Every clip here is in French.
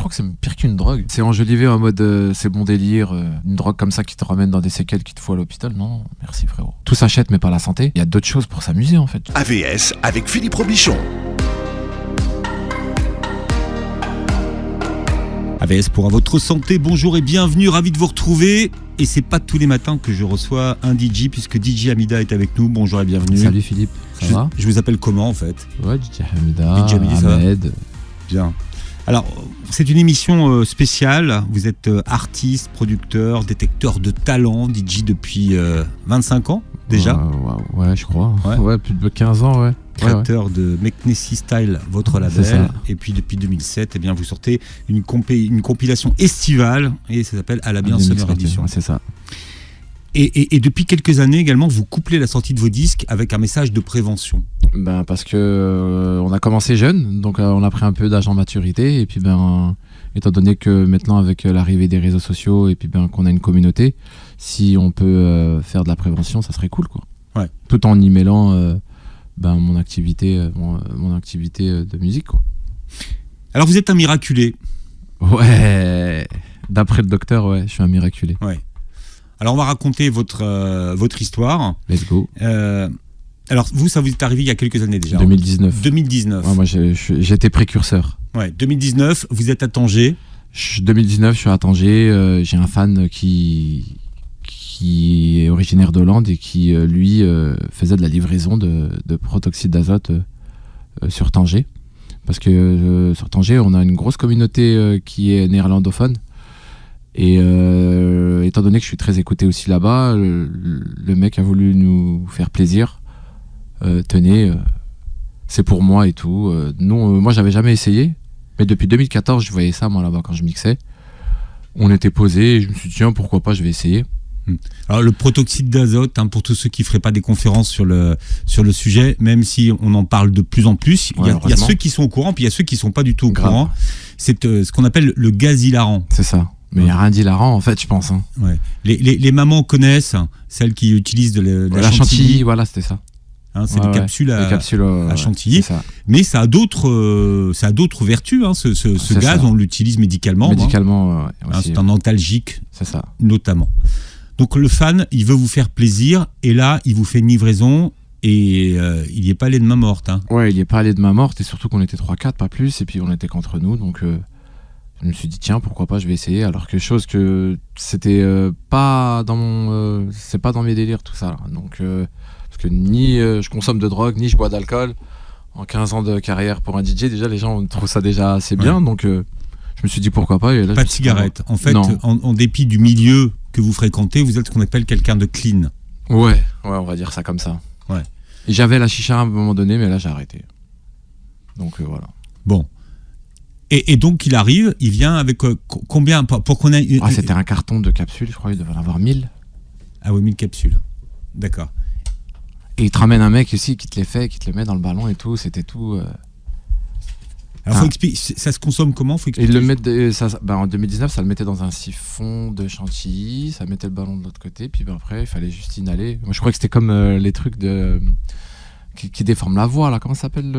crois que c'est pire qu'une drogue. C'est enjolivé en mode c'est bon délire, une drogue comme ça qui te ramène dans des séquelles qui te fout à l'hôpital. Non, merci frérot. Tout s'achète mais pas la santé. Il y a d'autres choses pour s'amuser en fait. AVS avec Philippe Robichon. AVS pour votre santé, bonjour et bienvenue, ravi de vous retrouver. Et c'est pas tous les matins que je reçois un DJ, puisque DJ Hamida est avec nous. Bonjour et bienvenue. Salut Philippe, ça va? Je vous appelle comment en fait? Ouais, DJ Hamida, DJ Hamida, ça Ahmed. va? Bien. Alors, c'est une émission spéciale. Vous êtes artiste, producteur, détecteur de talent, DJ depuis 25 ans déjà. Ouais, je crois. Ouais. Ouais, plus de 15 ans, ouais. Créateur de Meknessi Style, votre label. Et puis depuis 2007, eh bien, vous sortez une compilation estivale et ça s'appelle À la bien Summer Edition. Ouais, c'est ça. Et depuis quelques années également, vous couplez la sortie de vos disques avec un message de prévention. Ben parce que on a commencé jeune, donc on a pris un peu d'âge en maturité, et puis étant donné que maintenant avec l'arrivée des réseaux sociaux et puis qu'on a une communauté, si on peut faire de la prévention, ça serait cool quoi. Ouais. Tout en y mêlant mon activité de musique quoi. Alors vous êtes un miraculé. Ouais. D'après le docteur, ouais, je suis un miraculé. Ouais. Alors on va raconter votre histoire. Let's go. Alors vous, ça vous est arrivé il y a quelques années déjà. 2019. 2019. Ouais, moi j'étais précurseur. Ouais, 2019, vous êtes à Tanger. 2019, je suis à Tanger. J'ai un fan qui est originaire d'Hollande et qui, lui, faisait de la livraison de protoxyde d'azote sur Tanger. Parce que sur Tanger, on a une grosse communauté qui est néerlandophone. Et étant donné que je suis très écouté aussi là-bas, le mec a voulu nous faire plaisir. Tenez, c'est pour moi et tout. Moi, j'avais jamais essayé. Mais depuis 2014, je voyais ça, moi, là-bas, quand je mixais. On était posés et je me suis dit, tiens, pourquoi pas, je vais essayer. Alors le protoxyde d'azote, pour tous ceux qui ne feraient pas des conférences sur le sujet, même si on en parle de plus en plus, il y a ceux qui sont au courant, puis il y a ceux qui ne sont pas du tout au courant. C'est ce qu'on appelle le gaz hilarant. C'est ça. Mais il n'y a rien d'hilarant en fait, je pense. Hein. Ouais. Les mamans connaissent, celles qui utilisent de la chantilly. Voilà, c'était ça. C'est des capsules à chantilly. Mais ça a d'autres vertus, ce gaz, ça. On l'utilise médicalement. Médicalement, c'est un antalgique, c'est ça. Notamment. Donc le fan, il veut vous faire plaisir, et là, il vous fait une livraison, et il n'y est pas allé de main morte. Hein. Ouais, il n'y est pas allé de main morte, et surtout qu'on était 3-4, pas plus, et puis on était qu'entre nous, donc je me suis dit, tiens, pourquoi pas, je vais essayer, alors que c'était pas dans mon... c'est pas dans mes délires, tout ça. Donc, parce que ni je consomme de drogue, ni je bois d'alcool. En 15 ans de carrière pour un DJ, déjà, les gens trouvent ça déjà assez bien, donc je me suis dit, pourquoi pas. Et là, pas de cigarette. En fait, en dépit du milieu que vous fréquentez, vous êtes ce qu'on appelle quelqu'un de clean. Ouais, on va dire ça comme ça. Ouais. Et j'avais la chicha à un moment donné, mais là j'ai arrêté. Donc voilà. Bon. Et donc il arrive, il vient avec combien pour qu'on ait c'était un carton de capsules, je crois, il devait en avoir 1000. Ah oui, 1000 capsules. D'accord. Et il te ramène un mec aussi qui te les fait, qui te les met dans le ballon et tout, c'était tout. Alors faut expliquer, ça se consomme comment? Faut expliquer. Ils le mettent en 2019, ça le mettait dans un siphon de chantilly, ça mettait le ballon de l'autre côté, puis après il fallait juste inhaler. Moi je crois que c'était comme les trucs qui déforment la voix là, comment ça s'appelle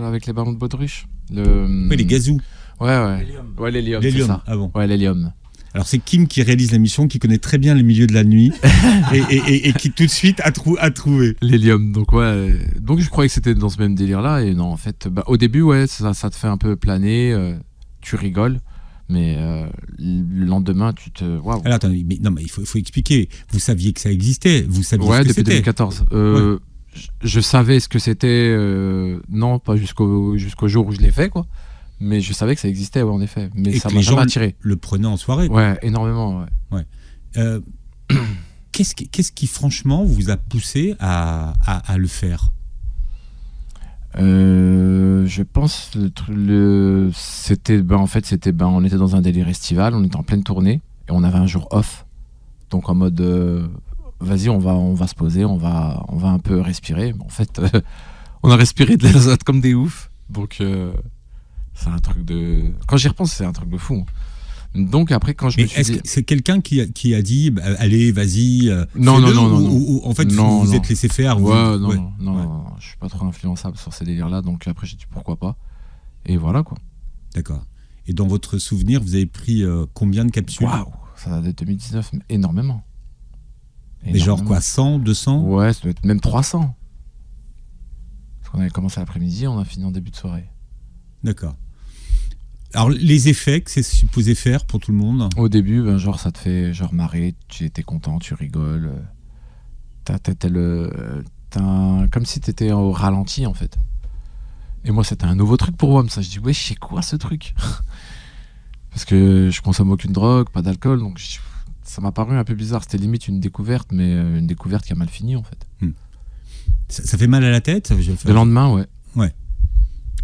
avec les ballons de baudruche? Oui, les gazous. Ouais. L'hélium. C'est ça. Ah bon. Ouais, l'hélium. Alors c'est Kim qui réalise l'émission, qui connaît très bien les milieux de la nuit et qui tout de suite a trouvé. L'hélium, donc je croyais que c'était dans ce même délire là, et non en fait, au début ça te fait un peu planer, tu rigoles, mais le lendemain tu te... Waouh. Alors attendez, mais il faut expliquer, vous saviez que ça existait, vous saviez ce que depuis c'était. 2014. Je savais ce que c'était, non pas jusqu'au jour où je l'ai fait quoi. Mais je savais que ça existait, en effet. Mais et ça que m'a les gens jamais attiré. Le prenaient en soirée. Ouais, énormément. Ouais. Qu'est-ce qui, franchement, vous a poussé à le faire? Je pense c'était on était dans un délire estival, on était en pleine tournée et on avait un jour off. Donc en mode vas-y, on va se poser, on va un peu respirer. En fait, on a respiré de l'azote comme des oufs. Donc c'est un truc de... Quand j'y repense, c'est un truc de fou. Donc après, quand je me suis dit... Est-ce que c'est quelqu'un qui a dit allez, vas-y, non. Ou en fait, vous êtes laissé faire? Non, je suis pas trop influençable sur ces délires-là. Donc après, j'ai dit pourquoi pas. Et voilà quoi. D'accord. Et dans votre souvenir, vous avez pris combien de capsules? Waouh, ça date de 2019, énormément. Mais genre quoi, 100, 200? Ouais, ça doit être même 300. Parce qu'on avait commencé l'après-midi, on a fini en début de soirée. D'accord. Alors, les effets que c'est supposé faire pour tout le monde? Au début, genre, ça te fait marrer, tu étais content, tu rigoles. Comme si tu étais au ralenti, en fait. Et moi, c'était un nouveau truc pour moi. Ça, je dis, ouais, c'est quoi ce truc? Parce que je consomme aucune drogue, pas d'alcool, donc ça m'a paru un peu bizarre. C'était limite une découverte, mais une découverte qui a mal fini, en fait. Ça fait mal à la tête? Le lendemain, ouais. Ouais.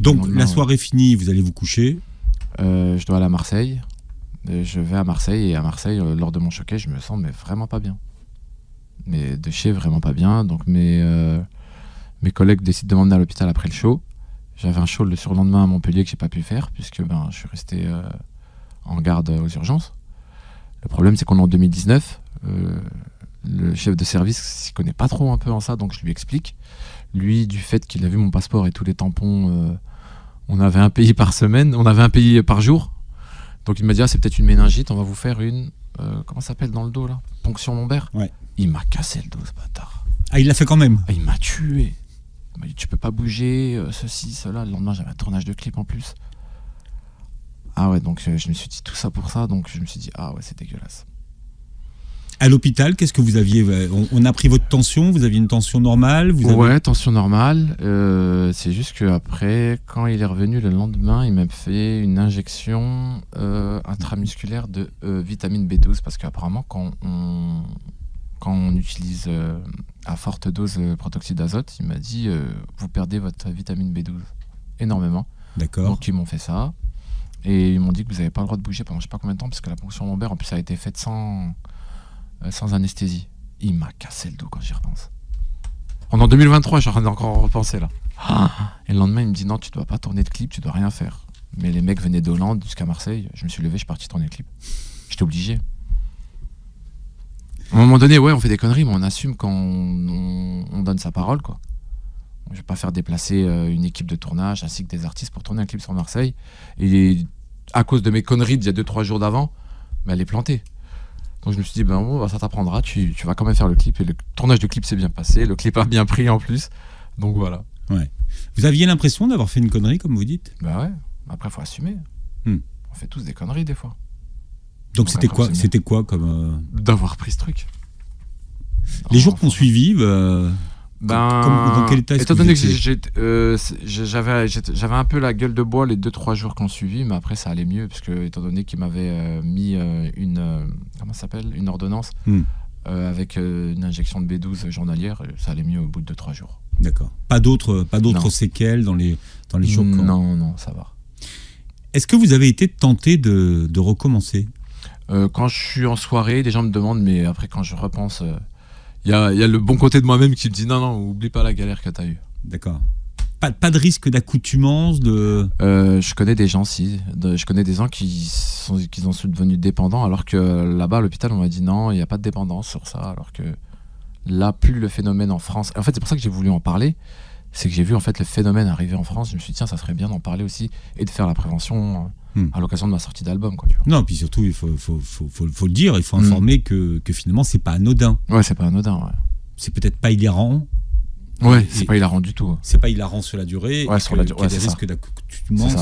Donc, la soirée finie, vous allez vous coucher? Je dois aller à Marseille. Je vais à Marseille, et à Marseille, lors de mon choquet, je me sens vraiment pas bien. Mais de chez vraiment pas bien. Donc mes collègues décident de m'emmener à l'hôpital après le show. J'avais un show le surlendemain à Montpellier que j'ai pas pu faire, puisque je suis resté en garde aux urgences. Le problème, c'est qu'on est en 2019. Le chef de service s'y connaît pas trop un peu en ça, donc je lui explique. Lui, du fait qu'il a vu mon passeport et tous les tampons, on avait un pays par semaine, on avait un pays par jour. Donc il m'a dit, c'est peut-être une méningite, on va vous faire une... comment ça s'appelle dans le dos là? Ponction lombaire. Ouais. Il m'a cassé le dos, ce bâtard. Ah, il l'a fait quand même? Il m'a tué. Il m'a dit, tu peux pas bouger, ceci, cela. Le lendemain, j'avais un tournage de clip en plus. Ah ouais, donc je me suis dit tout ça pour ça, donc je me suis dit, ah ouais, c'est dégueulasse. À l'hôpital, qu'est-ce que vous aviez? On a pris votre tension, vous aviez une tension normale? Ouais, tension normale. C'est juste qu'après, quand il est revenu le lendemain, il m'a fait une injection intramusculaire de vitamine B12, parce qu'apparemment, quand on utilise à forte dose protoxyde d'azote, il m'a dit vous perdez votre vitamine B12 énormément. D'accord. Donc ils m'ont fait ça et ils m'ont dit que vous n'avez pas le droit de bouger pendant je sais pas combien de temps, parce que la ponction lombaire en plus a été faite sans anesthésie. Il m'a cassé le dos quand j'y repense. On est en 2023, je suis en train d'encore repenser là. Et le lendemain il me dit non, tu dois pas tourner de clip, tu dois rien faire. Mais les mecs venaient d'Hollande jusqu'à Marseille, je me suis levé, je suis parti tourner le clip. J'étais obligé. À un moment donné, ouais, on fait des conneries, mais on assume quand on donne sa parole, quoi. Je vais pas faire déplacer une équipe de tournage ainsi que des artistes pour tourner un clip sur Marseille. Et à cause de mes conneries d'il y a 2-3 jours d'avant, elle est plantée. Donc je me suis dit, ça t'apprendra, tu vas quand même faire le clip. Et le tournage de clip s'est bien passé, le clip a bien pris en plus. Donc voilà. Ouais. Vous aviez l'impression d'avoir fait une connerie, comme vous dites? Bah ouais, après faut assumer. On fait tous des conneries des fois. Donc c'était quoi comme... D'avoir pris ce truc. Les jours qu'on suivi, dans quel état étant donné que j'avais un peu la gueule de bois les 2-3 jours qu'on suivi, mais après ça allait mieux, parce que étant donné qu'il m'avait mis une ordonnance avec une injection de B12 journalière, ça allait mieux au bout de 2-3 jours. D'accord. Pas d'autres séquelles dans les jours? Non, ça va. Est-ce que vous avez été tenté de recommencer? Quand je suis en soirée, les gens me demandent, mais après quand je repense, il y a le bon côté de moi-même qui me dit non, oublie pas la galère que t'as eue. D'accord. Pas de risque d'accoutumance je connais des gens, je connais des gens qui sont devenus dépendants, alors que là-bas à l'hôpital on m'a dit non, il n'y a pas de dépendance sur ça, alors que là, plus le phénomène en France... En fait, c'est pour ça que j'ai voulu en parler, c'est que j'ai vu en fait le phénomène arriver en France, je me suis dit tiens, ça serait bien d'en parler aussi et de faire la prévention à l'occasion de ma sortie d'album, quoi, tu vois. Non, puis surtout il faut le dire, il faut informer que finalement c'est pas anodin. Ouais, c'est pas anodin, ouais. C'est peut-être pas hilarant. Ouais, c'est pas hilarant du tout. C'est pas hilarant sur la durée. Ouais, sur la durée, il y a des risques d'accoutumance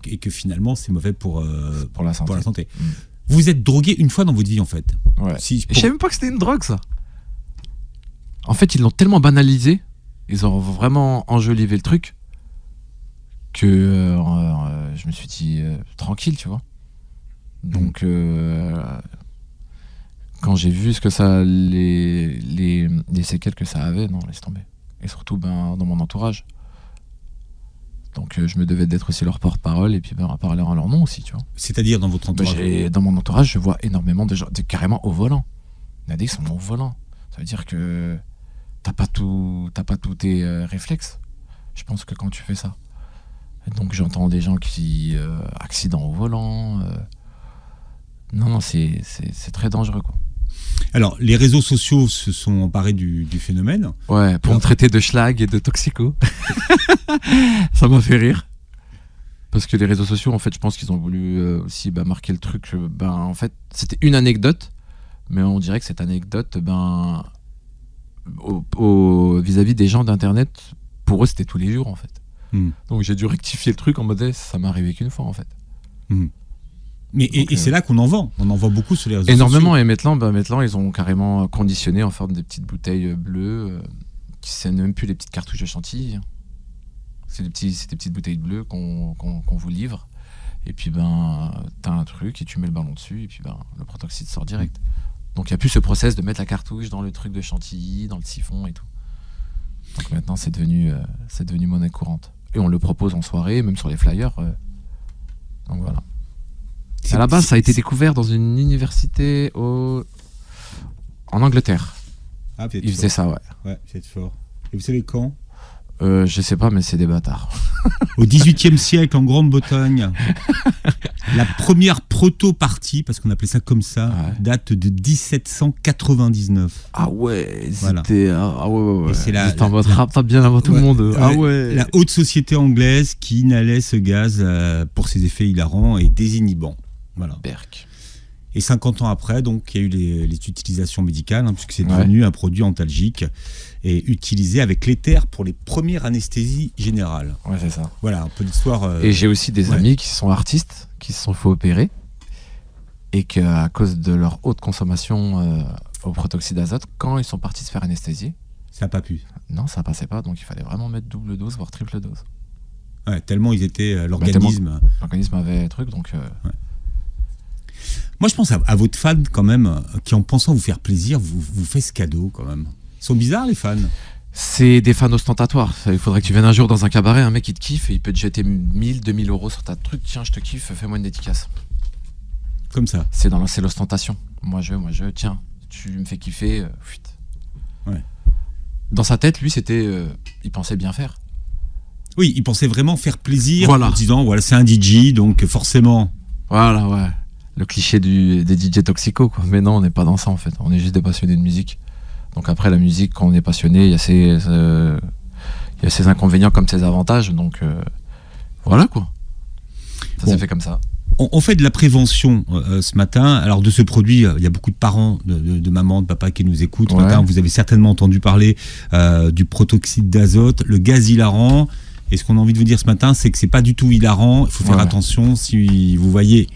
et que finalement c'est mauvais pour la santé. Vous êtes drogué une fois dans votre vie, en fait. Ouais. Je savais même pas que c'était une drogue, ça. En fait, ils l'ont tellement banalisé, ils ont vraiment enjolivé le truc, que je me suis dit tranquille, tu vois. Donc quand j'ai vu ce que ça, les séquelles que ça avait, non, laisse tomber. Et surtout dans mon entourage. Donc je me devais d'être aussi leur porte-parole et puis parler en leur nom aussi, tu vois. C'est-à-dire dans votre entourage? Dans mon entourage, je vois énormément de gens carrément au volant. Il y en a des qui sont au volant. Ça veut dire que t'as pas tous tes réflexes. Je pense que quand tu fais ça. Donc j'entends des gens qui accidents au volant. Non, c'est très dangereux, quoi. Alors, les réseaux sociaux se sont emparés du phénomène. Ouais, pour me traiter de schlag et de toxico. Ça m'a fait rire. Parce que les réseaux sociaux, en fait, je pense qu'ils ont voulu aussi marquer le truc. En fait, c'était une anecdote, mais on dirait que cette anecdote, vis-à-vis des gens d'Internet, pour eux, c'était tous les jours, en fait. Donc j'ai dû rectifier le truc en mode ça m'est arrivé qu'une fois, en fait. Mais et c'est là qu'on en vend. On en vend beaucoup sur les réseaux énormément, sociaux. Et maintenant, ils ont carrément conditionné en forme des petites bouteilles bleues, qui ne sont même plus les petites cartouches de chantilly. C'est des petites bouteilles bleues qu'on vous livre. Et puis, t'as un truc et tu mets le ballon dessus. Et puis, le protoxyde sort direct. Donc, il n'y a plus ce process de mettre la cartouche dans le truc de chantilly, dans le siphon et tout. Donc, maintenant, c'est devenu monnaie courante. Et on le propose en soirée, même sur les flyers. Donc, voilà. À la base, ça a été découvert dans une université en Angleterre. Ah, ils faisaient ça, ouais. Ouais, c'est fort. Et vous savez quand ? Je sais pas, mais c'est des bâtards. Au XVIIIe siècle, en Grande-Bretagne, la première proto-partie, parce qu'on appelait ça comme ça, date de 1799. Ah ouais, voilà. C'était... Ah ouais. Et c'est en mode rap, pas bien avant tout le monde. Ah ouais. La haute société anglaise qui inhalait ce gaz pour ses effets hilarants et désinhibants. Voilà. Berk. Et 50 ans après, donc, il y a eu les utilisations médicales, puisque c'est devenu un produit antalgique et utilisé avec l'éther pour les premières anesthésies générales. Ouais, c'est ça. Voilà, un peu l'histoire. Et j'ai aussi des amis qui sont artistes, qui se sont fait opérer, et qu'à cause de leur haute consommation au protoxyde d'azote, quand ils sont partis se faire anesthésier, ça n'a pas pu. Non, ça passait pas, donc il fallait vraiment mettre double dose, voire triple dose. Ouais, tellement ils étaient l'organisme. L'organisme avait un truc, donc. Moi, je pense à votre fan quand même, qui en pensant vous faire plaisir, vous fait ce cadeau quand même. Ils sont bizarres les fans. C'est des fans ostentatoires. Il faudrait que tu viennes un jour dans un cabaret, un mec il te kiffe et il peut te jeter 1000, 2000 euros sur ta truc. Tiens, je te kiffe, fais-moi une dédicace. Comme ça. C'est l'ostentation. Moi je, tiens, tu me fais kiffer. Ouais. Dans sa tête, lui, c'était, il pensait bien faire. Oui, il pensait vraiment faire plaisir voilà. En disant, voilà, c'est un DJ, donc forcément. Voilà, ouais. Le cliché des DJ toxicos, quoi. Mais non, on n'est pas dans ça, en fait. On est juste des passionnés de musique. Donc après, la musique, quand on est passionné, il y a ses inconvénients comme ses avantages. Donc voilà, quoi. Ça s'est fait comme ça. On fait de la prévention ce matin. Alors de ce produit, il y a beaucoup de parents, de mamans, de papas qui nous écoutent. Ce matin, vous avez certainement entendu parler du protoxyde d'azote, le gaz hilarant. Et ce qu'on a envie de vous dire ce matin, c'est que c'est pas du tout hilarant. Il faut faire attention si vous voyez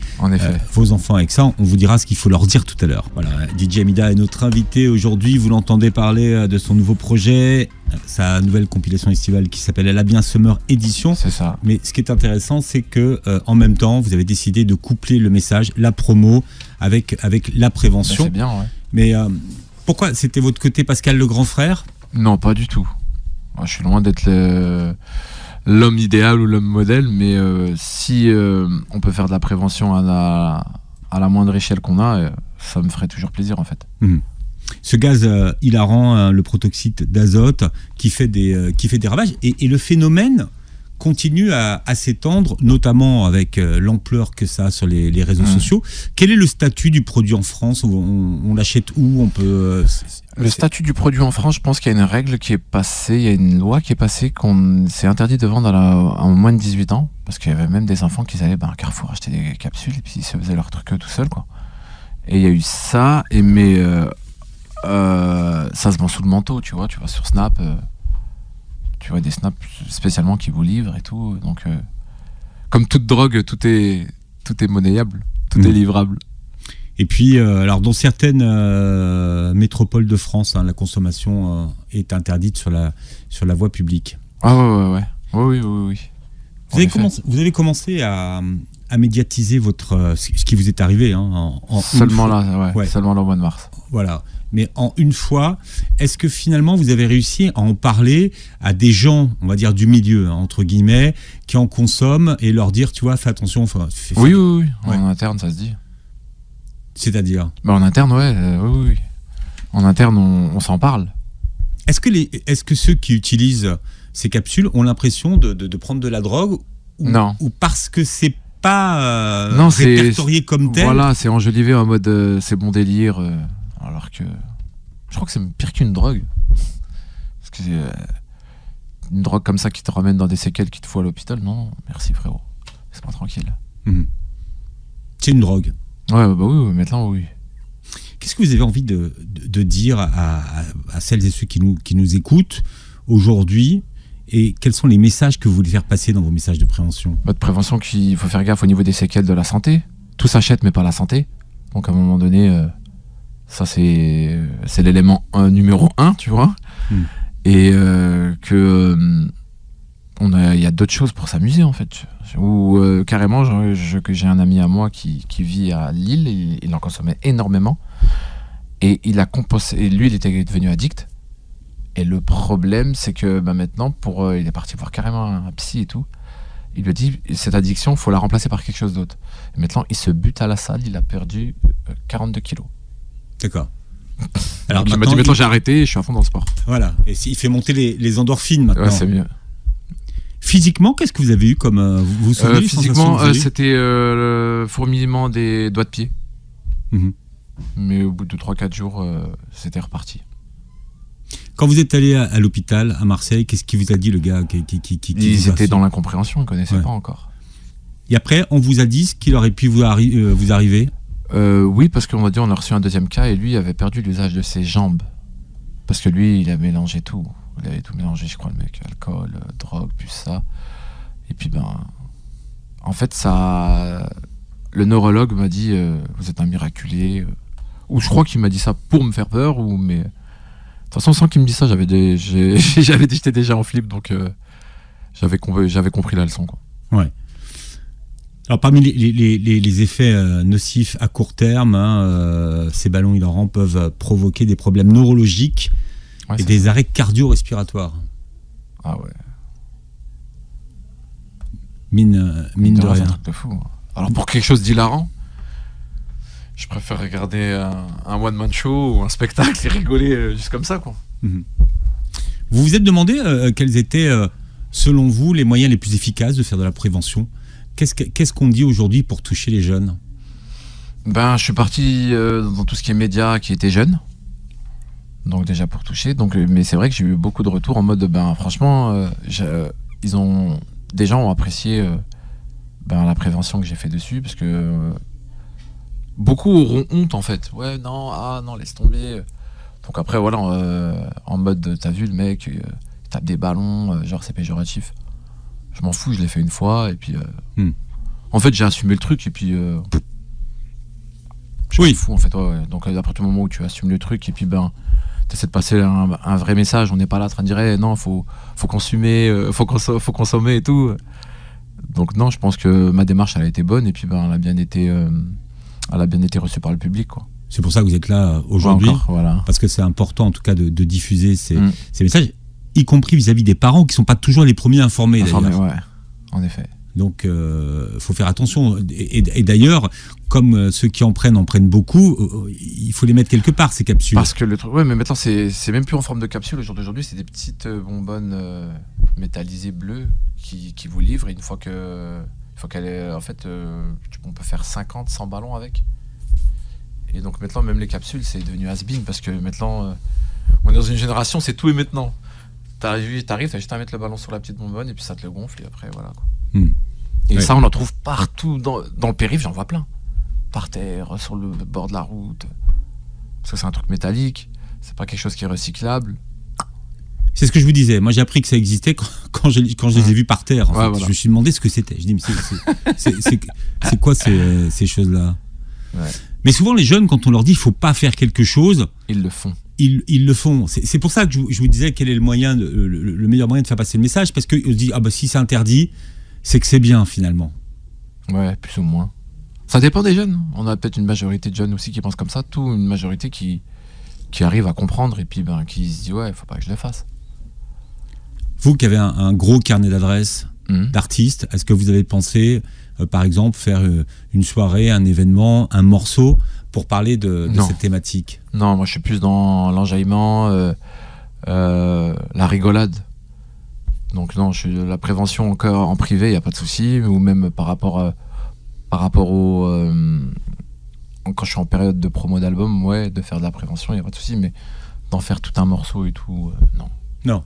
vos enfants avec ça. On vous dira ce qu'il faut leur dire tout à l'heure. Voilà, DJ Amida est notre invité aujourd'hui. Vous l'entendez parler de son nouveau projet, sa nouvelle compilation estivale qui s'appelle La Bien Summer Edition. C'est ça. Mais ce qui est intéressant, c'est que en même temps, vous avez décidé de coupler le message, la promo avec la prévention. C'est bien, ouais. Mais pourquoi c'était votre côté Pascal le grand frère ? Non, pas du tout. Moi, je suis loin d'être l'homme idéal ou l'homme modèle, mais si on peut faire de la prévention à la moindre échelle qu'on a, ça me ferait toujours plaisir en fait. Ce gaz hilarant, le protoxyde d'azote, qui fait des ravages, et le phénomène continue à s'étendre, notamment avec l'ampleur que ça a sur les réseaux sociaux. Quel est le statut du produit en France ? On l'achète où ? On peut Le statut du produit en France, je pense qu'il y a une règle qui est passée, il y a une loi qui est passée qu'on s'est interdit de vendre à moins de 18 ans, parce qu'il y avait même des enfants qui allaient à Carrefour acheter des capsules et puis ils se faisaient leur truc tout seuls, quoi. Et il y a eu ça, mais ça se vend sous le manteau, tu vois sur Snap, tu vois des snaps spécialement qui vous livrent et tout, donc comme toute drogue, tout est monnayable, tout est livrable. Et puis, alors dans certaines métropoles de France, la consommation est interdite sur la voie publique. Ah ouais. Oui. Vous avez commencé à médiatiser ce qui vous est arrivé seulement là au mois de mars. Voilà. Mais en une fois, est-ce que finalement vous avez réussi à en parler à des gens, on va dire du milieu, entre guillemets, qui en consomment et leur dire, tu vois, fais attention. Oui. En interne, ça se dit. C'est-à-dire en interne, oui. En interne, on s'en parle. Est-ce que ceux qui utilisent ces capsules ont l'impression de prendre de la drogue Non. Ou parce que c'est pas répertorié comme tel ? Voilà, c'est enjolivé en mode c'est bon délire, alors que je crois que c'est pire qu'une drogue. Parce que une drogue comme ça qui te ramène dans des séquelles qui te fout à l'hôpital, non, merci frérot. laisse-moi tranquille. C'est une drogue. Ouais, bah oui, maintenant, oui. Qu'est-ce que vous avez envie de dire à celles et ceux qui nous écoutent aujourd'hui, et quels sont les messages que vous voulez faire passer dans vos messages de prévention? De prévention, qu'il faut faire gaffe au niveau des séquelles de la santé. Tout s'achète, mais pas la santé. Donc à un moment donné, ça c'est l'élément numéro 1, tu vois. Et il y a d'autres choses pour s'amuser en fait. Ou carrément, j'ai un ami à moi qui vit à Lille, il en consommait énormément. Et il a composé, et lui il était devenu addict. Et le problème c'est que maintenant, il est parti voir carrément un psy et tout. Il lui a dit, cette addiction, il faut la remplacer par quelque chose d'autre. Et maintenant, il se bute à la salle, il a perdu 42 kilos. D'accord. Alors il m'a dit, maintenant j'ai arrêté et je suis à fond dans le sport. Voilà, et il fait monter les endorphines maintenant. Ouais, c'est mieux. Physiquement, qu'est-ce que vous avez eu comme... vous vous souvenez physiquement, c'était le fourmillement des doigts de pied. Mais au bout de 3-4 jours, c'était reparti. Quand vous êtes allé à l'hôpital à Marseille, qu'est-ce qu'il vous a dit le gars qui Ils étaient dans l'incompréhension, ils ne connaissaient pas encore. Et après, on vous a dit ce qu'il aurait pu vous arriver? Oui, parce qu'on a reçu un deuxième cas et lui avait perdu l'usage de ses jambes. Parce que lui, il a mélangé tout. Il avait tout mélangé, je crois, le mec. Alcool, drogue, plus ça. Et puis, en fait, ça... Le neurologue m'a dit, vous êtes un miraculé. Ou je crois qu'il m'a dit ça pour me faire peur, mais... De toute façon, sans qu'il me dise ça, j'étais déjà en flip, donc j'avais compris la leçon, quoi. Ouais. Alors parmi les effets nocifs à court terme, ces ballons hilarants peuvent provoquer des problèmes neurologiques et des arrêts cardio-respiratoires. Ah ouais. Mine de rien. C'est un truc de fou. Alors pour quelque chose d'hilarant, je préfère regarder un one-man show ou un spectacle et rigoler juste comme ça, quoi. Vous vous êtes demandé quels étaient, selon vous, les moyens les plus efficaces de faire de la prévention? Qu'est-ce qu'on dit aujourd'hui pour toucher les jeunes? Je suis parti dans tout ce qui est médias qui étaient jeunes. Donc déjà pour toucher. Mais c'est vrai que j'ai eu beaucoup de retours en mode, franchement, des gens ont apprécié la prévention que j'ai fait dessus, parce que... beaucoup auront honte en fait. Ouais, non, laisse tomber. Donc après, voilà, en mode, t'as vu le mec, il tape des ballons, genre c'est péjoratif. Je m'en fous, je l'ai fait une fois, et puis... En fait, j'ai assumé le truc, et puis... je m'en fous en fait, ouais. Donc à partir du moment où tu assumes le truc, et puis t'essaies de passer un vrai message, on n'est pas là en train de dire, non, faut consommer, faut consommer et tout. Donc non, je pense que ma démarche, elle a été bonne, et puis elle a bien été reçue par le public, quoi. C'est pour ça que vous êtes là aujourd'hui, voilà. Parce que c'est important en tout cas de diffuser ces messages, y compris vis-à-vis des parents qui ne sont pas toujours les premiers informés d'ailleurs. Ouais, en effet. Donc faut faire attention, et d'ailleurs, comme ceux qui en prennent beaucoup, il faut les mettre quelque part, ces capsules. Parce que le truc, ouais, mais maintenant c'est même plus en forme de capsule. Au jour d'aujourd'hui, c'est des petites bonbonnes métallisées bleues qui vous livrent, et une fois qu'elle est, en fait, on peut faire 50-100 ballons avec. Et donc maintenant, même les capsules, c'est devenu has-been, parce que maintenant, on est dans une génération, c'est tout et maintenant. T'arrives, t'as juste à mettre le ballon sur la petite bonbonne, et puis ça te le gonfle, et après, voilà, quoi. Et ça, on en trouve partout, dans le périph', j'en vois plein. Par terre, sur le bord de la route. Parce que c'est un truc métallique, c'est pas quelque chose qui est recyclable. C'est ce que je vous disais. Moi, j'ai appris que ça existait quand je les ai vus par terre. En fait. Voilà. Je me suis demandé ce que c'était. Je dis, mais c'est quoi ces choses-là? Ouais. Mais souvent, les jeunes, quand on leur dit qu'il ne faut pas faire quelque chose, ils le font. Ils le font. C'est pour ça que je vous disais quel est le meilleur moyen de faire passer le message, parce qu'on se dit, si c'est interdit, c'est que c'est bien finalement. Ouais, plus ou moins. Ça dépend des jeunes. On a peut-être une majorité de jeunes aussi qui pensent comme ça, une majorité qui arrive à comprendre, et puis qui se dit, ouais, il ne faut pas que je le fasse. Vous qui avez un gros carnet d'adresses d'artistes, est-ce que vous avez pensé, par exemple, faire une soirée, un événement, un morceau pour parler de cette thématique? Non, moi je suis plus dans l'enjaillement, la rigolade. Donc non, la prévention encore en privé, il n'y a pas de souci, ou même par rapport au... quand je suis en période de promo d'album, ouais, de faire de la prévention, il n'y a pas de souci, mais d'en faire tout un morceau et tout, non. Non.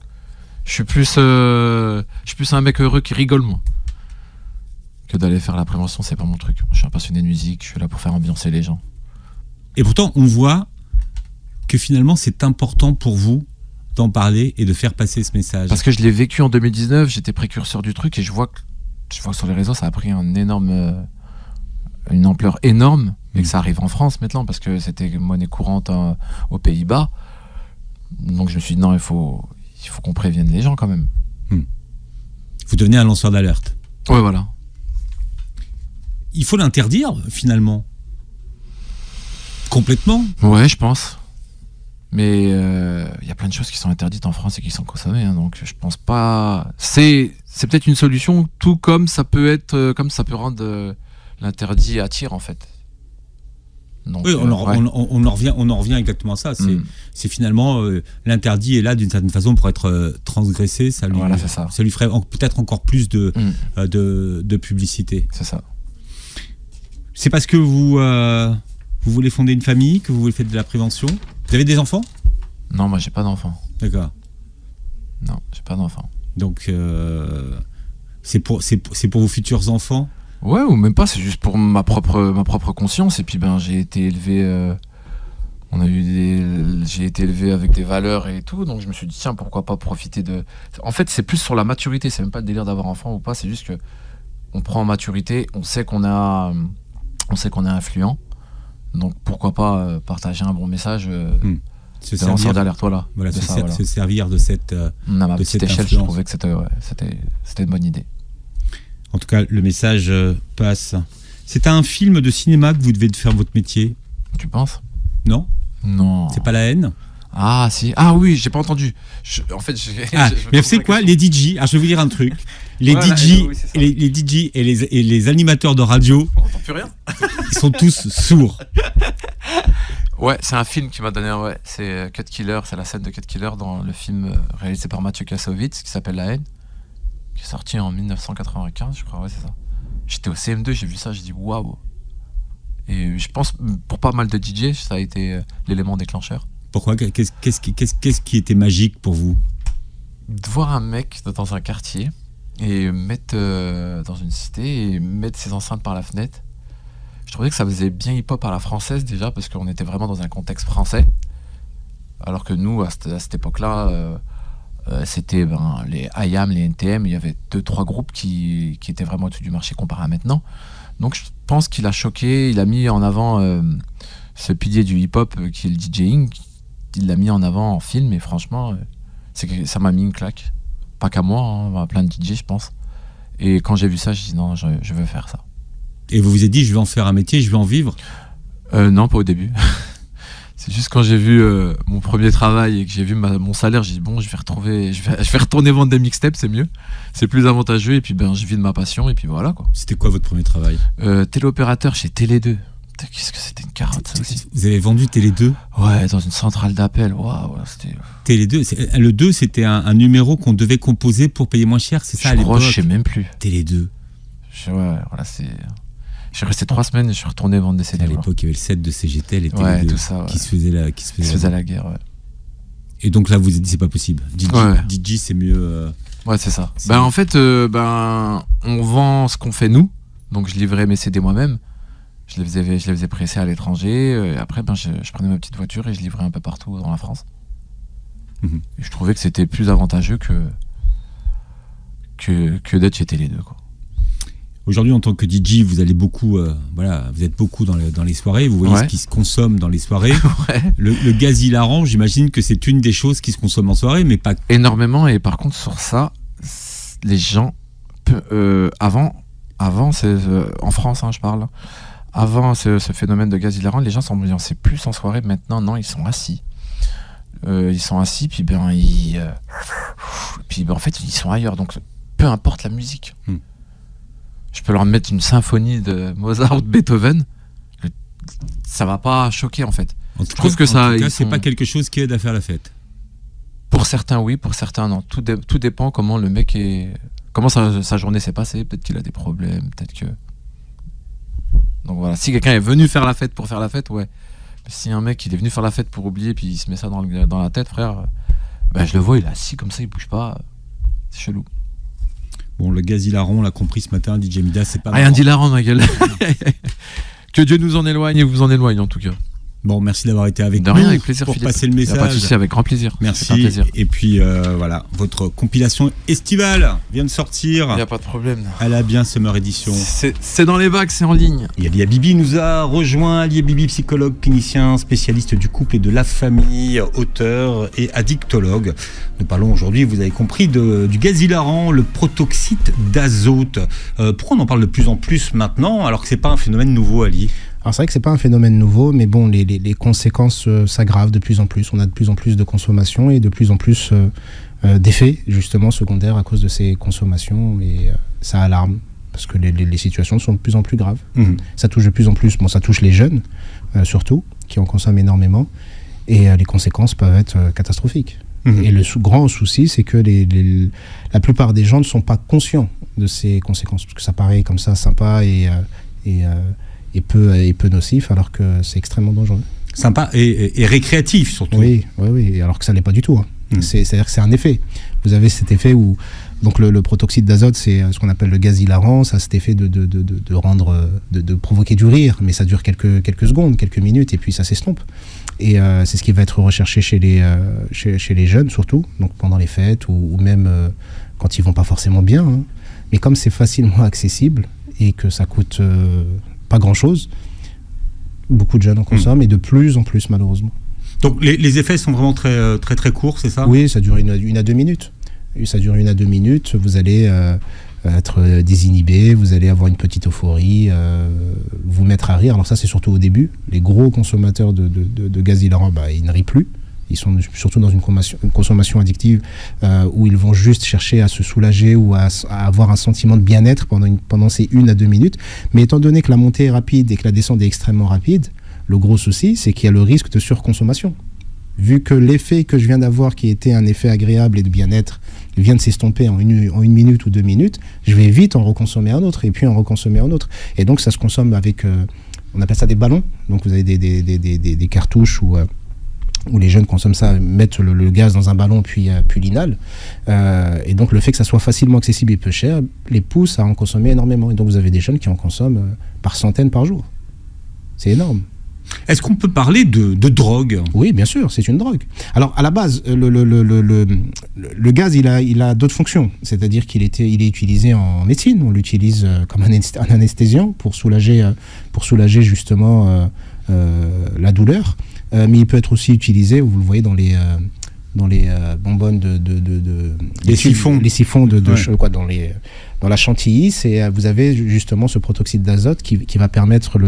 Je suis plus un mec heureux qui rigole, moi. que d'aller faire la prévention, c'est pas mon truc. Je suis un passionné de musique, je suis là pour faire ambiancer les gens. Et pourtant, on voit que finalement, c'est important pour vous d'en parler et de faire passer ce message. Parce que je l'ai vécu en 2019, j'étais précurseur du truc et je vois que sur les réseaux, ça a pris une ampleur énorme et que ça arrive en France maintenant parce que c'était monnaie courante aux Pays-Bas. Donc je me suis dit non, il faut qu'on prévienne les gens quand même. Vous devenez un lanceur d'alerte. Ouais, voilà. Il faut l'interdire finalement. Complètement. Ouais, je pense. Mais il y a plein de choses qui sont interdites en France et qui sont consommées, hein, donc je pense pas. C'est peut-être une solution, tout comme ça peut être, comme ça peut rendre l'interdit attire en fait. Donc, oui, on en revient exactement à ça. C'est finalement l'interdit est là d'une certaine façon pour être transgressé. Ça lui ferait peut-être encore plus de publicité. C'est ça. C'est parce que vous voulez fonder une famille que vous voulez faire de la prévention. Vous avez des enfants ? Non, moi j'ai pas d'enfants. D'accord. Non, j'ai pas d'enfants. Donc c'est pour vos futurs enfants ? Ouais, ou même pas, c'est juste pour ma propre conscience. Et puis j'ai été élevé j'ai été élevé avec des valeurs et tout, donc je me suis dit tiens, pourquoi pas profiter de. En fait, c'est plus sur la maturité, c'est même pas le délire d'avoir enfant ou pas, c'est juste que on prend en maturité, on sait qu'on est influent, donc pourquoi pas partager un bon message. Se servir d'alerte, voilà. Se servir de cette à ma petite échelle, je trouvais que c'était une bonne idée. En tout cas, le message passe. C'est un film de cinéma que vous devez faire votre métier. Tu penses ? Non ? Non. C'est pas La Haine ? Ah si. Ah oui, j'ai pas entendu. Mais vous savez quoi ? Les DJ, je vais vous dire un truc. Les DJ, les DJ et les animateurs de radio, on entend plus rien. Ils sont tous sourds. Ouais, c'est un film qui m'a donné. Ouais, c'est Cut Killer, c'est la scène de Cut Killer dans le film réalisé par Mathieu Kassovitz qui s'appelle La Haine, qui est sorti en 1995, je crois. Ouais, c'est ça. J'étais au CM2, j'ai vu ça, j'ai dit waouh. Et je pense pour pas mal de DJ, ça a été l'élément déclencheur. Pourquoi ? Qu'est-ce qui était magique pour vous ? De voir un mec dans un quartier et mettre dans une cité et mettre ses enceintes par la fenêtre. Je trouvais que ça faisait bien hip-hop à la française déjà parce qu'on était vraiment dans un contexte français. Alors que nous, à cette époque-là, c'était les IAM, les NTM, il y avait 2-3 groupes qui étaient vraiment au-dessus du marché comparé à maintenant. Donc je pense qu'il a choqué, il a mis en avant ce pilier du hip-hop qui est le DJing, il l'a mis en avant en film et franchement, ça m'a mis une claque. Pas qu'à moi, hein, à plein de DJ je pense. Et quand j'ai vu ça, j'ai dit non, je veux faire ça. Et vous vous êtes dit, je vais en faire un métier, je vais en vivre ? Non, pas au début. C'est juste quand j'ai vu mon premier travail et que j'ai vu mon salaire, j'ai dit bon, je vais retourner vendre des mixtapes, c'est mieux, c'est plus avantageux et puis je vis de ma passion et puis voilà quoi. C'était quoi votre premier travail ? Téléopérateur chez Télé 2. Qu'est-ce que c'était une carotte ça aussi. Vous avez vendu Télé 2 ? Ouais, dans une centrale d'appel. Waouh, c'était. Télé 2, le 2 c'était un numéro qu'on devait composer pour payer moins cher, c'est ça à l'époque ? Je sais même plus. Télé 2. Ouais, voilà, c'est. J'ai resté 3 semaines et je suis retourné vendre des CD. À l'époque, il y avait le set de CGTL et Télé 2 tout ça, ouais. qui se faisait la guerre, ouais. Et donc là, vous vous êtes dit, c'est pas possible. DJ, c'est mieux. Ouais, c'est ça. En fait, on vend ce qu'on fait nous. Donc, je livrais mes CD moi-même. Je les faisais presser à l'étranger. Et après, je prenais ma petite voiture et je livrais un peu partout dans la France. Et je trouvais que c'était plus avantageux que d'être chez Télé 2, quoi. Aujourd'hui, en tant que DJ, vous allez beaucoup, vous êtes beaucoup dans les soirées. Vous voyez ce qui se consomme dans les soirées. Ouais. Le gaz hilarant, j'imagine que c'est une des choses qui se consomme en soirée, mais pas énormément. Et par contre, sur ça, les gens, avant, c'est en France, hein, je parle. Avant ce phénomène de gaz hilarant, les gens s'ambiançaient plus en soirée. Maintenant, non, ils sont assis. Puis en fait, ils sont ailleurs. Donc, peu importe la musique. Je peux leur mettre une symphonie de Mozart ou de Beethoven, ça va pas choquer en fait. Je trouve que ça, c'est pas quelque chose qui aide à faire la fête. Pour certains oui, pour certains non. Tout dépend comment le mec comment sa journée s'est passée. Peut-être qu'il a des problèmes, peut-être que. Donc voilà, si quelqu'un est venu faire la fête pour faire la fête, ouais. Mais si un mec il est venu faire la fête pour oublier puis il se met ça dans la tête, frère, je le vois, il est assis comme ça, il bouge pas, c'est chelou. Bon, le gaz hilarant, on l'a compris ce matin, DJ Midas, c'est pas rien d'hilarant, ma gueule. Que Dieu nous en éloigne et vous en éloigne en tout cas. Bon, merci d'avoir été avec nous. De rien, avec plaisir, pour Philippe. passer le message. Pas de souci, avec grand plaisir. Merci. Plaisir. Et puis voilà, votre compilation estivale vient de sortir. Il n'y a pas de problème. À la Bien Summer Edition. C'est dans les bacs, c'est en ligne. Et Alia Bibi nous a rejoint. Alia Bibi, psychologue, clinicien, spécialiste du couple et de la famille, auteur et addictologue. Nous parlons aujourd'hui, vous avez compris, du gaz hilarant, le protoxyde d'azote. Pourquoi on en parle de plus en plus maintenant, alors que c'est pas un phénomène nouveau, Ali ? Alors c'est vrai que c'est pas un phénomène nouveau, mais bon, les conséquences s'aggravent de plus en plus. On a de plus en plus de consommation et de plus en plus d'effets justement secondaires à cause de ces consommations, et ça alarme parce que les situations sont de plus en plus graves. Ça touche de plus en plus, ça touche les jeunes surtout, qui en consomment énormément, et les conséquences peuvent être catastrophiques. Et le grand souci, c'est que la plupart des gens ne sont pas conscients de ces conséquences, parce que ça paraît comme ça sympa et peu nocif, alors que c'est extrêmement dangereux. Sympa et récréatif surtout. Oui, alors que ça l'est pas du tout. C'est-à-dire que c'est un effet. Vous avez cet effet où donc le protoxyde d'azote, c'est ce qu'on appelle le gaz hilarant. Ça a cet effet de provoquer du rire, mais ça dure quelques secondes, quelques minutes, et puis ça s'estompe. Et c'est ce qui va être recherché chez les jeunes surtout, donc pendant les fêtes ou même quand ils vont pas forcément bien. Mais comme c'est facilement accessible et que ça coûte pas grand-chose, beaucoup de jeunes en consomment, et de plus en plus malheureusement. Donc les effets sont vraiment très très très courts, c'est ça ? Oui, ça dure 1 à 2 minutes. Ça dure 1 à 2 minutes, vous allez être désinhibé, vous allez avoir une petite euphorie, vous mettre à rire. Alors ça, c'est surtout au début. Les gros consommateurs de gaz hilarant, ils ne rient plus. Ils sont surtout dans une consommation addictive où ils vont juste chercher à se soulager ou à avoir un sentiment de bien-être pendant ces 1 à 2 minutes. Mais étant donné que la montée est rapide et que la descente est extrêmement rapide, le gros souci, c'est qu'il y a le risque de surconsommation. Vu que l'effet que je viens d'avoir, qui était un effet agréable et de bien-être, il vient de s'estomper en 1 minute ou 2 minutes, je vais vite en reconsommer un autre, et puis en reconsommer un autre. Et donc ça se consomme avec, on appelle ça des ballons. Donc vous avez des cartouches où les jeunes consomment ça, mettent le gaz dans un ballon puis l'inhalent. Et donc le fait que ça soit facilement accessible et peu cher les pousse à en consommer énormément. Et donc vous avez des jeunes qui en consomment par centaines par jour. C'est énorme. Est-ce qu'on peut parler de drogue ? Oui, bien sûr, c'est une drogue. Alors à la base, le gaz, il a d'autres fonctions. C'est-à-dire qu'il est utilisé en médecine. On l'utilise comme un anesthésiant pour soulager justement la douleur. Mais il peut être aussi utilisé, vous le voyez dans les bonbonnes les siphons dans la chantilly, vous avez justement ce protoxyde d'azote qui va permettre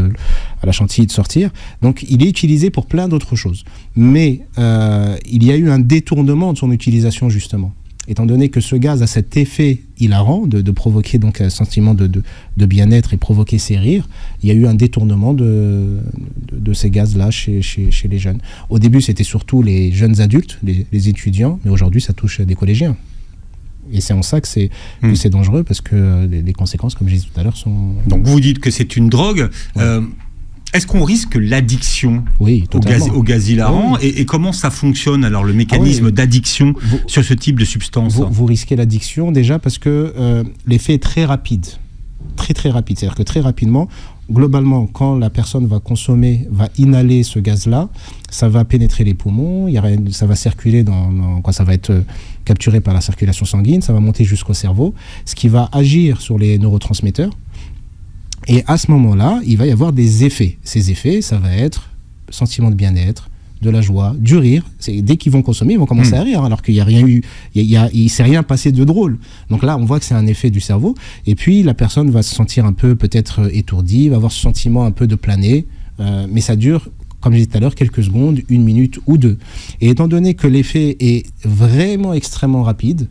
à la chantilly de sortir. Donc il est utilisé pour plein d'autres choses, mais il y a eu un détournement de son utilisation justement. Étant donné que ce gaz a cet effet hilarant de provoquer donc un sentiment de bien-être et provoquer ces rires, il y a eu un détournement de ces gaz-là chez les jeunes. Au début, c'était surtout les jeunes adultes, les étudiants, mais aujourd'hui, ça touche des collégiens. Et c'est en ça que c'est dangereux, parce que les conséquences, comme je disais tout à l'heure, sont... Donc vous dites que c'est une drogue. Ouais. Est-ce qu'on risque l'addiction au gaz hilarant ? Oui. Et comment ça fonctionne, alors, le mécanisme d'addiction sur ce type de substance ? Vous risquez l'addiction déjà parce que l'effet est très rapide. Très très rapide. C'est-à-dire que très rapidement, globalement, quand la personne va inhaler ce gaz-là, ça va pénétrer les poumons, ça va circuler ça va être capturé par la circulation sanguine, ça va monter jusqu'au cerveau, ce qui va agir sur les neurotransmetteurs. Et à ce moment-là, il va y avoir des effets. Ces effets, ça va être sentiment de bien-être, de la joie, du rire. Dès qu'ils vont consommer, ils vont commencer à rire, alors qu'il n'y a rien eu, il s'est rien passé de drôle. Donc là, on voit que c'est un effet du cerveau. Et puis, la personne va se sentir un peu peut-être étourdie, va avoir ce sentiment un peu de planer. Mais ça dure, comme je disais tout à l'heure, quelques secondes, 1 minute ou 2. Et étant donné que l'effet est vraiment extrêmement rapide,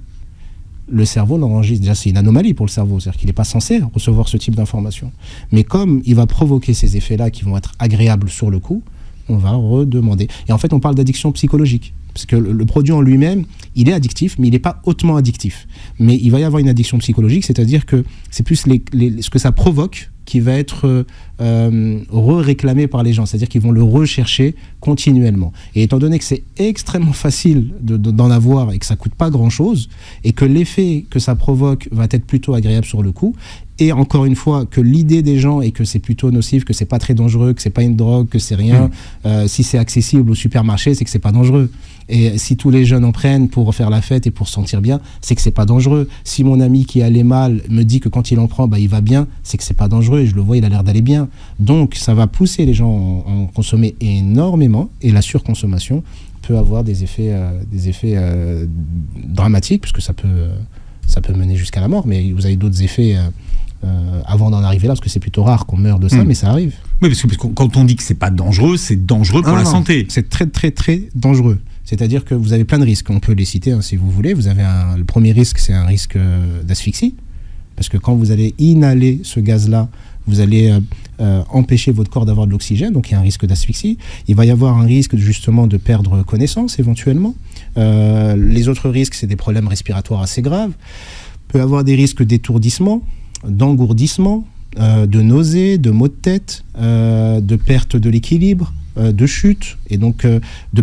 le cerveau l'enregistre. Déjà, c'est une anomalie pour le cerveau, c'est-à-dire qu'il n'est pas censé recevoir ce type d'informations. Mais comme il va provoquer ces effets-là qui vont être agréables sur le coup, on va redemander. Et en fait, on parle d'addiction psychologique. Parce que le produit en lui-même, il est addictif, mais il n'est pas hautement addictif. Mais il va y avoir une addiction psychologique, c'est-à-dire que c'est plus ce que ça provoque qui va être réclamé par les gens, c'est-à-dire qu'ils vont le rechercher continuellement. Et étant donné que c'est extrêmement facile d'en avoir et que ça coûte pas grand-chose, et que l'effet que ça provoque va être plutôt agréable sur le coup, et encore une fois, que l'idée des gens est que c'est plutôt nocif, que c'est pas très dangereux, que c'est pas une drogue, que c'est rien, si c'est accessible au supermarché, c'est que c'est pas dangereux. Et si tous les jeunes en prennent pour faire la fête et pour se sentir bien, c'est que c'est pas dangereux. Si mon ami qui allait mal me dit que quand il en prend, il va bien, c'est que c'est pas dangereux et je le vois, il a l'air d'aller bien. Donc ça va pousser les gens à en consommer énormément, et la surconsommation peut avoir des effets dramatiques, puisque ça peut mener jusqu'à la mort, mais vous avez d'autres effets avant d'en arriver là, parce que c'est plutôt rare qu'on meure de ça, mais ça arrive. Oui, parce que quand on dit que c'est pas dangereux, c'est dangereux pour la santé. C'est très très très dangereux. C'est-à-dire que vous avez plein de risques. On peut les citer si vous voulez. Vous avez le premier risque, c'est un risque d'asphyxie, parce que quand vous allez inhaler ce gaz-là, vous allez empêcher votre corps d'avoir de l'oxygène, donc il y a un risque d'asphyxie. Il va y avoir un risque justement de perdre connaissance éventuellement. Les autres risques, c'est des problèmes respiratoires assez graves. Il peut y avoir des risques d'étourdissement, d'engourdissement, de nausées, de maux de tête, de perte de l'équilibre, de chute, et donc de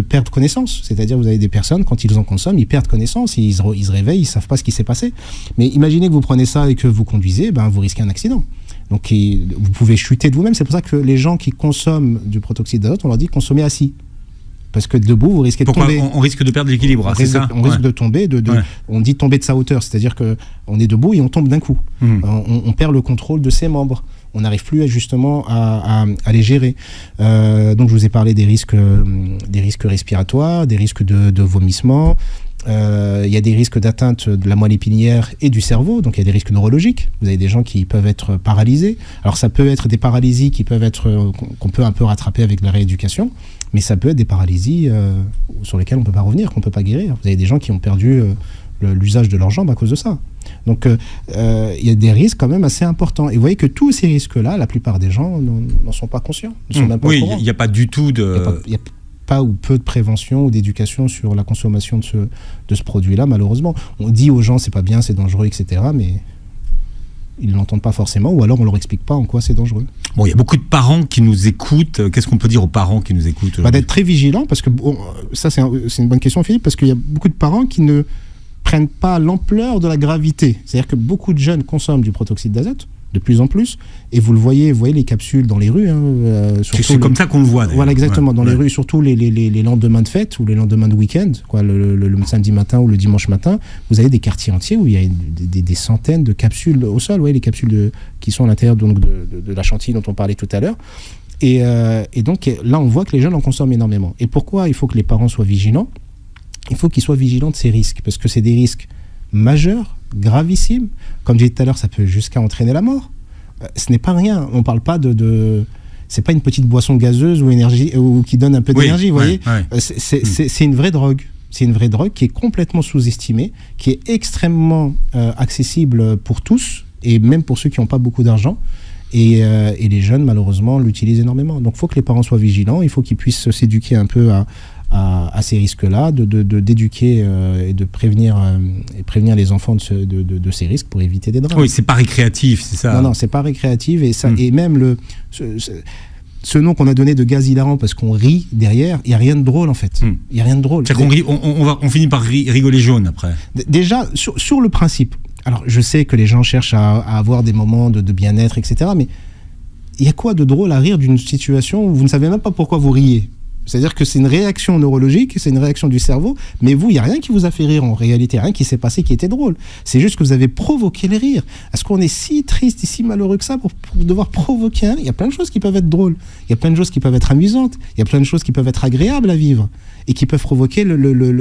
perte connaissance. C'est-à-dire, vous avez des personnes, quand ils en consomment, ils perdent connaissance, ils se réveillent, ils ne savent pas ce qui s'est passé. Mais imaginez que vous prenez ça et que vous conduisez, vous risquez un accident. Donc vous pouvez chuter de vous-même. C'est pour ça que les gens qui consomment du protoxyde d'azote, on leur dit consommer assis. Parce que debout, vous risquez de tomber. On risque de perdre l'équilibre, c'est ça ? On risque de tomber, on dit tomber de sa hauteur, c'est-à-dire qu'on est debout et on tombe d'un coup. On perd le contrôle de ses membres. On n'arrive plus justement à les gérer. Donc je vous ai parlé des risques respiratoires, des risques de vomissement. Il y a des risques d'atteinte de la moelle épinière et du cerveau, donc il y a des risques neurologiques. Vous avez des gens qui peuvent être paralysés. Alors ça peut être des paralysies qu'on peut un peu rattraper avec la rééducation, mais ça peut être des paralysies sur lesquelles on ne peut pas revenir, qu'on ne peut pas guérir. Vous avez des gens qui ont perdu l'usage de leurs jambes à cause de ça. Donc il y a des risques quand même assez importants. Et vous voyez que tous ces risques-là, la plupart des gens n'en sont pas conscients. Ne sont même pas au courant. Il n'y a pas du tout de... Il y a pas ou peu de prévention ou d'éducation sur la consommation de ce produit-là, malheureusement. On dit aux gens c'est pas bien, c'est dangereux, etc., mais ils ne l'entendent pas forcément, ou alors on leur explique pas en quoi c'est dangereux. Bon, il y a beaucoup de parents qui nous écoutent. Qu'est-ce qu'on peut dire aux parents qui nous écoutent ? D'être très vigilants, parce que ça c'est une bonne question, Philippe, parce qu'il y a beaucoup de parents qui ne prennent pas l'ampleur de la gravité. C'est-à-dire que beaucoup de jeunes consomment du protoxyde d'azote, de plus en plus, et vous voyez les capsules dans les rues. C'est comme ça qu'on le voit, d'ailleurs. Voilà, exactement, dans les rues, surtout les lendemains de fête ou les lendemains de week-end, le samedi matin ou le dimanche matin, vous avez des quartiers entiers où il y a des centaines de capsules au sol, les capsules qui sont à l'intérieur de la chantilly dont on parlait tout à l'heure. Et donc là, on voit que les jeunes en consomment énormément. Et pourquoi il faut que les parents soient vigilants ? Il faut qu'ils soient vigilants de ces risques, parce que c'est des risques majeurs, gravissimes. Comme je disais tout à l'heure, ça peut jusqu'à entraîner la mort. Ce n'est pas rien. On ne parle pas c'est pas une petite boisson gazeuse ou qui donne un peu d'énergie, vous voyez. C'est une vraie drogue. C'est une vraie drogue qui est complètement sous-estimée, qui est extrêmement accessible pour tous, et même pour ceux qui n'ont pas beaucoup d'argent. Et les jeunes, malheureusement, l'utilisent énormément. Donc il faut que les parents soient vigilants, il faut qu'ils puissent s'éduquer un peu à ces risques-là, d'éduquer et de prévenir les enfants de ces risques pour éviter des drames. Oui, c'est pas récréatif, c'est ça. Non, c'est pas récréatif, et même ce nom qu'on a donné de gaz hilarant parce qu'on rit derrière, il n'y a rien de drôle en fait. Il y a rien de drôle. C'est-à-dire on finit par rigoler jaune après. Déjà, sur le principe, alors je sais que les gens cherchent à avoir des moments de bien-être, etc., mais il y a quoi de drôle à rire d'une situation où vous ne savez même pas pourquoi vous riez ? C'est-à-dire que c'est une réaction neurologique, c'est une réaction du cerveau, mais vous, il n'y a rien qui vous a fait rire en réalité, rien qui s'est passé qui était drôle. C'est juste que vous avez provoqué le rire. Est-ce qu'on est si triste et si malheureux que ça pour devoir provoquer un rire ? Il y a plein de choses qui peuvent être drôles, il y a plein de choses qui peuvent être amusantes, il y a plein de choses qui peuvent être agréables à vivre et qui peuvent provoquer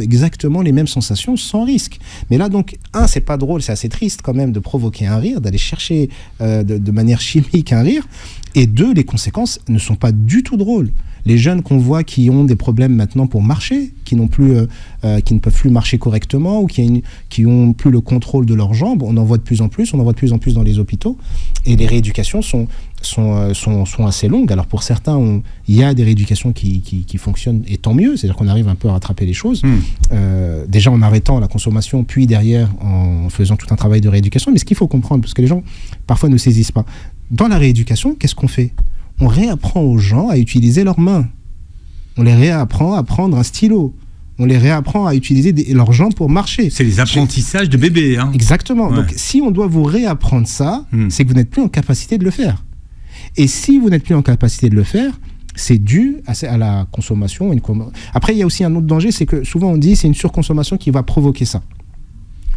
exactement les mêmes sensations sans risque. Mais là, donc, c'est pas drôle, c'est assez triste quand même de provoquer un rire, d'aller chercher de manière chimique un rire, et deux, les conséquences ne sont pas du tout drôles. Les jeunes qu'on voit qui ont des problèmes maintenant pour marcher, qui ne peuvent plus marcher correctement ou qui ont plus le contrôle de leurs jambes, on en voit de plus en plus dans les hôpitaux, et les rééducations sont assez longues. Alors pour certains, il y a des rééducations qui fonctionnent, et tant mieux, c'est-à-dire qu'on arrive un peu à rattraper les choses, déjà en arrêtant la consommation, puis derrière en faisant tout un travail de rééducation. Mais ce qu'il faut comprendre, parce que les gens parfois ne saisissent pas, dans la rééducation, qu'est-ce qu'on fait? On réapprend aux gens à utiliser leurs mains. On les réapprend à prendre un stylo. On les réapprend à utiliser leurs jambes pour marcher. C'est les apprentissages de bébé. Hein. Exactement. Ouais. Donc, si on doit vous réapprendre ça, c'est que vous n'êtes plus en capacité de le faire. Et si vous n'êtes plus en capacité de le faire, c'est dû à la consommation. Après, il y a aussi un autre danger, c'est que souvent on dit c'est une surconsommation qui va provoquer ça.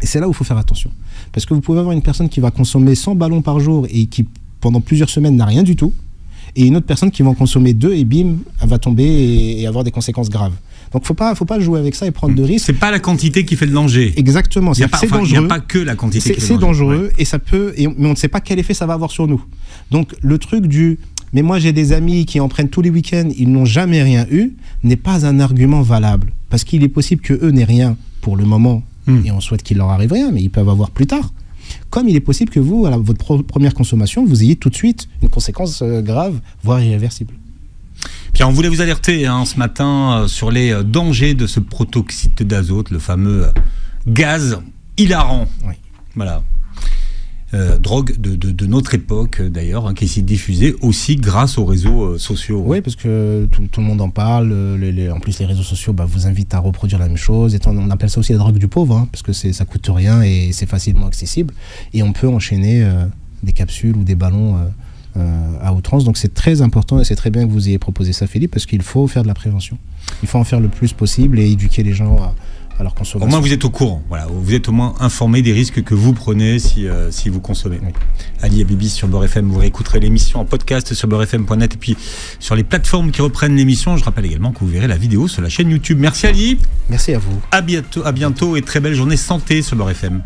Et c'est là où il faut faire attention. Parce que vous pouvez avoir une personne qui va consommer 100 ballons par jour et qui, pendant plusieurs semaines, n'a rien du tout. Et une autre personne qui va en consommer 2 et bim, elle va tomber et avoir des conséquences graves. Donc faut pas jouer avec ça et prendre de risques. C'est pas la quantité qui fait le danger. Exactement. C'est dangereux. Il n'y a pas que la quantité qui fait le danger. C'est dangereux et ça peut, mais on ne sait pas quel effet ça va avoir sur nous. Donc le truc mais moi j'ai des amis qui en prennent tous les week-ends, ils n'ont jamais rien eu, n'est pas un argument valable. Parce qu'il est possible qu'eux n'aient rien pour le moment et on souhaite qu'il leur arrive rien, mais ils peuvent avoir plus tard. Comme il est possible que vous, à votre première consommation, vous ayez tout de suite une conséquence grave, voire irréversible. Pierre, on voulait vous alerter ce matin sur les dangers de ce protoxyde d'azote, le fameux gaz hilarant. Oui. Voilà. Drogue de notre époque d'ailleurs, qui s'est diffusée aussi grâce aux réseaux sociaux. Oui, parce que tout le monde en parle. En plus, les réseaux sociaux vous invitent à reproduire la même chose. On appelle ça aussi la drogue du pauvre, parce que ça coûte rien et c'est facilement accessible. Et on peut enchaîner des capsules ou des ballons à outrance. Donc c'est très important et c'est très bien que vous ayez proposé ça, Philippe, parce qu'il faut faire de la prévention. Il faut en faire le plus possible et éduquer les gens à leur consommation. Au moins vous êtes au courant, voilà. Vous êtes au moins informé des risques que vous prenez si vous consommez. Oui. Ali Habibi sur Beurre FM, vous réécouterez l'émission en podcast sur beurrefm.net et puis sur les plateformes qui reprennent l'émission. Je rappelle également que vous verrez la vidéo sur la chaîne YouTube. Merci Ali. Merci à vous. À bientôt et très belle journée santé sur Beurre FM.